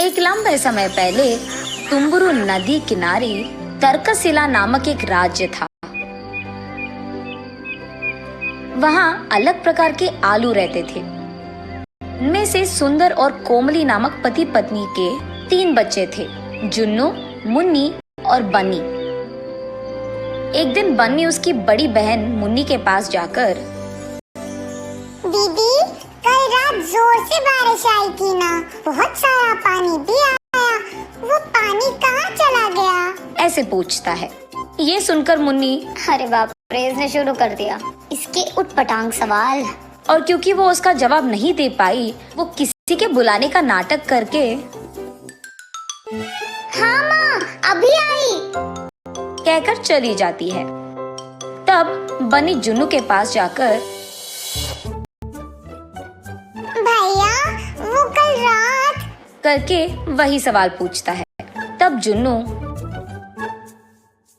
एक लंबे समय पहले तुम्बुरु नदी किनारे तर्कशिला नामक एक राज्य था। वहाँ अलग प्रकार के आलू रहते थे। उनमें से सुंदर और कोमली नामक पति पत्नी के 3 बच्चे थे, जुन्नू, मुन्नी और बन्नी। एक दिन बन्नी उसकी बड़ी बहन मुन्नी के पास जाकर, दीदी, कल रात जोर से बारिश आई थी ना, बहुत सारा पानी भी आया, वो पानी कहाँ चला गया? ऐसे पूछता है। ये सुनकर मुन्नी, अरे बाप रे, इसने शुरू कर दिया इसके उटपटांग सवाल। और क्योंकि वो उसका जवाब नहीं दे पाई, वो किसी के बुलाने का नाटक करके, हाँ माँ, अभी आई, कहकर चली जाती है। तब बन्नी जुन्नू के पास जाकर, भैया, वो कल रात करके वही सवाल पूछता है। तब जुन्नू,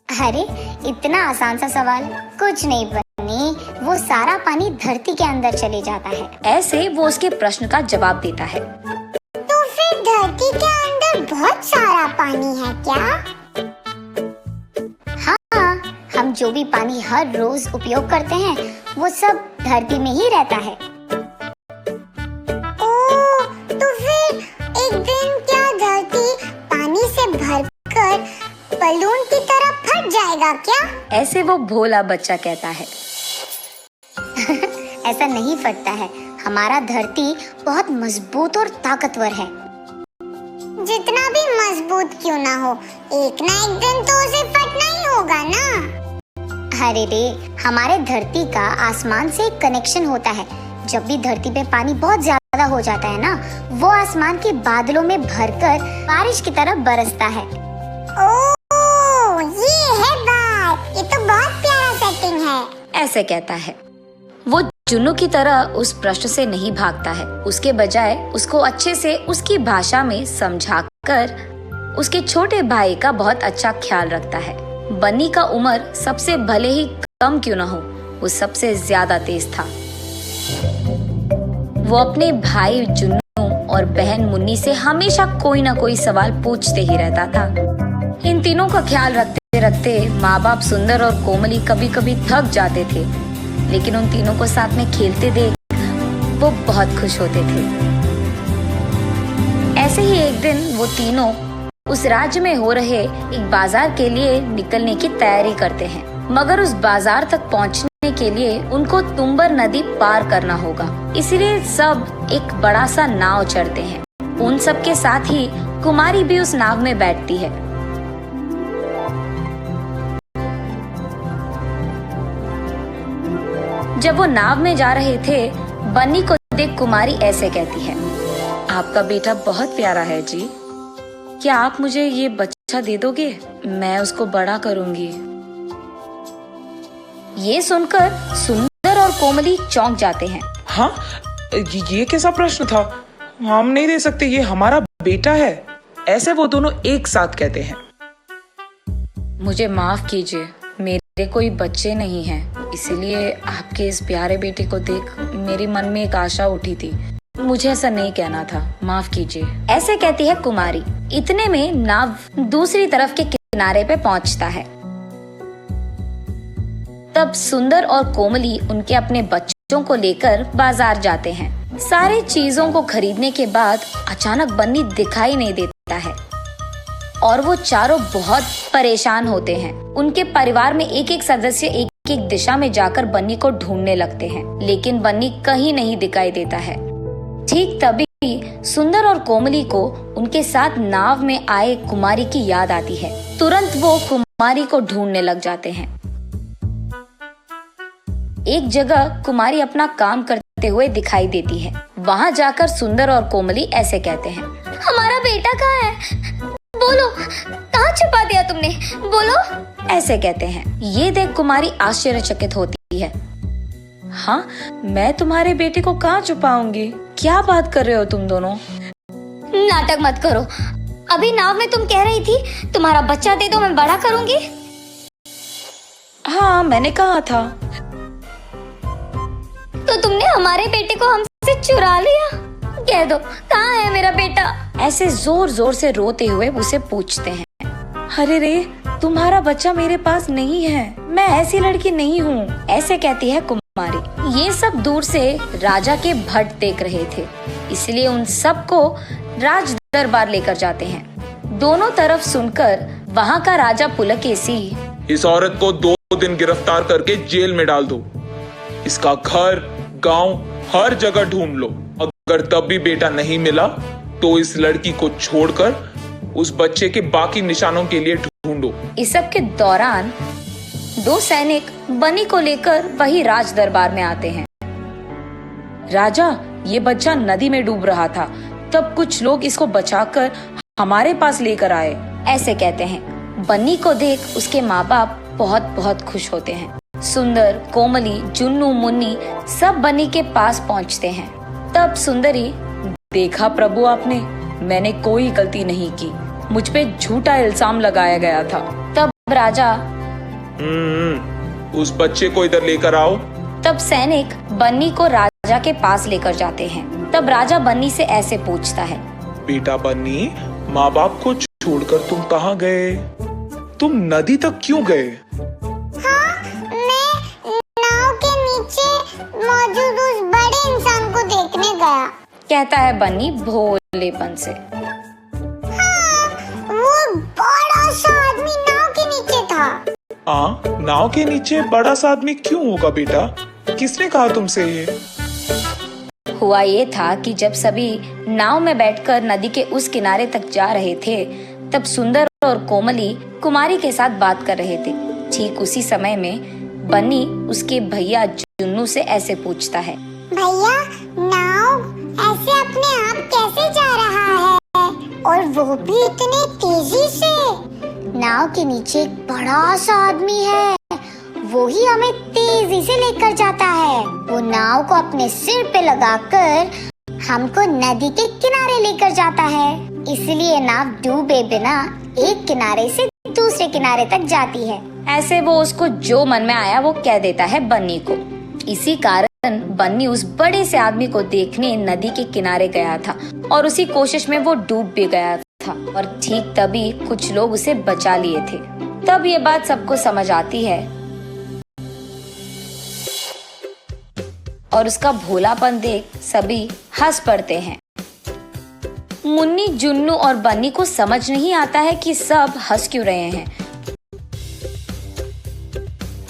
अरे इतना आसान सा सवाल, कुछ नहीं बनी, वो सारा पानी धरती के अंदर चले जाता है। ऐसे वो उसके प्रश्न का जवाब देता है। तो फिर धरती के अंदर बहुत सारा पानी है क्या? हाँ, हम जो भी पानी हर रोज उपयोग करते हैं वो सब धरती में ही रहता है। ओह, तो फिर एक दिन क्या धरती पानी से भरकर बलून की तरह फट जाएगा क्या? ऐसे वो भोला बच्चा कहता है। ऐसा नहीं फटता है, हमारा धरती बहुत मजबूत और ताकतवर है। जितना भी मजबूत क्यों ना हो, एक ना एक दिन तो उसे फटना ही होगा ना। अरे रे, हमारे धरती का आसमान से एक कनेक्शन होता है। जब भी धरती पे पानी बहुत ज्यादा हो जाता है ना, वो आसमान के बादलों में भरकर बारिश की तरह बरसता है। ओह, ये है बात, ये तो बहुत प्यारा सेटिंग है। ऐसे कहता है। वो जुन्नू की तरह उस प्रश्न से नहीं भागता है, उसके बजाय उसको अच्छे से उसकी भाषा में समझाकर उसके छोटे भाई का बहुत अच्छा ख्याल रखता है। बन्नी का उम्र सबसे भले ही कम क्यों न हो, वो सबसे ज्यादा तेज था। वो अपने भाई जुन्नू और बहन मुन्नी से हमेशा कोई ना कोई सवाल पूछते ही रहता था। इन तीनों का ख्याल रखते रखते माँ बाप सुंदर और कोमली कभी कभी थक जाते थे, लेकिन उन तीनों को साथ में खेलते देख वो बहुत खुश होते थे। ऐसे ही एक दिन वो तीनों उस राज्य में हो रहे एक बाजार के लिए निकलने की तैयारी करते हैं, मगर उस बाजार तक पहुंचने के लिए उनको तुम्बर नदी पार करना होगा। इसलिए सब एक बड़ा सा नाव चढ़ते हैं। उन सब के साथ ही कुमारी भी उस नाव में बैठती है। जब वो नाव में जा रहे थे, बन्नी को देख कुमारी ऐसे कहती है, आपका बेटा बहुत प्यारा है जी, क्या आप मुझे ये बच्चा दे दोगे? मैं उसको बड़ा करूंगी। ये सुनकर सुंदर और कोमली चौंक जाते हैं। हाँ, ये कैसा प्रश्न था? हम नहीं दे सकते, ये हमारा बेटा है। ऐसे वो दोनों एक साथ कहते हैं। मुझे माफ कीजिए, मेरे कोई बच्चे नहीं हैं, इसीलिए आपके इस प्यारे बेटे को देख मेरे मन में एक आशा उठी थी। मुझे ऐसा नहीं कहना था, माफ कीजिए। ऐसे कहती है कुमारी। इतने में नाव दूसरी तरफ के किनारे पे पहुंचता है। तब सुंदर और कोमली उनके अपने बच्चों को लेकर बाजार जाते हैं। सारे चीजों को खरीदने के बाद अचानक बन्नी दिखाई नहीं देता है और वो चारों बहुत परेशान होते हैं। उनके परिवार में एक एक सदस्य एक एक दिशा में जाकर बन्नी को ढूंढने लगते हैं, लेकिन बन्नी कहीं नहीं दिखाई देता है। ठीक तभी सुंदर और कोमली को उनके साथ नाव में आए कुमारी की याद आती है। तुरंत वो कुमारी को ढूंढने लग जाते हैं। एक जगह कुमारी अपना काम करते हुए दिखाई देती है। वहाँ जाकर सुंदर और कोमली ऐसे कहते हैं, हमारा बेटा कहाँ है? बोलो, कहाँ छुपा दिया तुमने? बोलो। ऐसे कहते हैं। ये देख कुमारी आश्चर्यचकित होती है। हाँ, मैं तुम्हारे बेटे को कहाँ छुपाऊंगी? क्या बात कर रहे हो तुम दोनों? नाटक मत करो। अभी नाव में तुम कह रही थी तुम्हारा बच्चा दे दो, मैं बड़ा करूंगी। हाँ, मैंने कहा था। तो तुमने हमारे बेटे को हमसे चुरा लिया? कह दो कहाँ है मेरा बेटा। ऐसे जोर जोर से रोते हुए उसे पूछते हैं। अरे रे, तुम्हारा बच्चा मेरे पास नहीं है, मैं ऐसी लड़की नहीं हूँ, ऐसे कहती है कुमारी। ये सब दूर से राजा के भट देख रहे थे, इसलिए उन सबको राज दरबार लेकर जाते हैं। दोनों तरफ सुनकर वहाँ का राजा पुलकेशी, इस औरत को 2 दिन गिरफ्तार करके जेल में डाल दो। इसका घर, गांव, हर जगह ढूंढ लो। अगर तब भी बेटा नहीं मिला तो इस लड़की को छोड़कर उस बच्चे के बाकी निशानों के लिए ढूंढो। इस सब के दौरान 2 सैनिक बनी को लेकर वही राज दरबार में आते हैं। राजा, ये बच्चा नदी में डूब रहा था, तब कुछ लोग इसको बचाकर हमारे पास लेकर आए, ऐसे कहते हैं। बन्नी को देख उसके माँ बाप बहुत बहुत खुश होते हैं। सुंदर, कोमली, जुन्नू, मुन्नी सब बन्नी के पास पहुँचते हैं। तब सुंदरी, देखा प्रभु आपने, मैंने कोई गलती नहीं की, मुझ पे झूठा इल्जाम लगाया गया था। तब राजा, उस बच्चे को इधर लेकर आओ। तब सैनिक बन्नी को राजा के पास लेकर जाते हैं। तब राजा बन्नी से ऐसे पूछता है। बेटा बन्नी, माँ बाप को छोड़कर तुम कहाँ गए? तुम नदी तक क्यों गए? हाँ, मैं नाव के नीचे मौजूद उस बड़े इंसान को देखने गया, कहता है बन्नी भोलेपन से। हाँ, वो बड़ा सा आदमी नाव के नीचे था। हाँ, नाव के नीचे बड़ा सा आदमी क्यों होगा बेटा? किसने कहा तुमसे ये? हुआ ये था कि जब सभी नाव में बैठकर नदी के उस किनारे तक जा रहे थे, तब सुंदर और कोमली कुमारी के साथ बात कर रहे थे। ठीक उसी समय में बन्नी उसके भैया जुन्नू से ऐसे पूछता है। भैया, नाव ऐसे अपने आप कैसे जा रहा है, और वो भी इतनी तेजी से? नाव के नीचे एक बड़ा सा आदमी है, वो ही हमें तेजी से लेकर जाता है। वो नाव को अपने सिर पे लगाकर हमको नदी के किनारे लेकर जाता है, इसलिए नाव डूबे बिना एक किनारे से दूसरे किनारे तक जाती है। ऐसे वो उसको जो मन में आया वो कह देता है बन्नी को। इसी कारण बन्नी उस बड़े से आदमी को देखने नदी के किनारे गया था और उसी कोशिश में वो डूब भी गया था, और ठीक तभी कुछ लोग उसे बचा लिए थे। तब ये बात सबको समझ आती है और उसका भोलापन देख सभी हंस पड़ते हैं। मुन्नी, जुन्नू और बन्नी को समझ नहीं आता है कि सब हंस क्यों रहे हैं,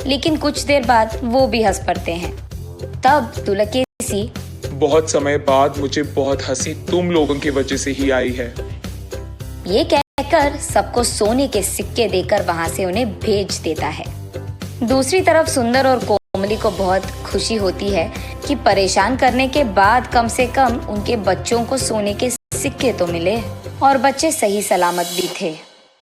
लेकिन कुछ देर बाद वो भी हंस पड़ते हैं। तब पुलकेशी, बहुत समय बाद मुझे बहुत हंसी तुम लोगों की वजह से ही आई है। ये कहकर सबको सोने के सिक्के देकर वहां से उन्हें भेज देता है। दूसरी तरफ सुंदर और कोमली को बहुत खुशी होती है कि परेशान करने के बाद कम से कम उनके बच्चों को सोने के सिक्के तो मिले और बच्चे सही सलामत भी थे।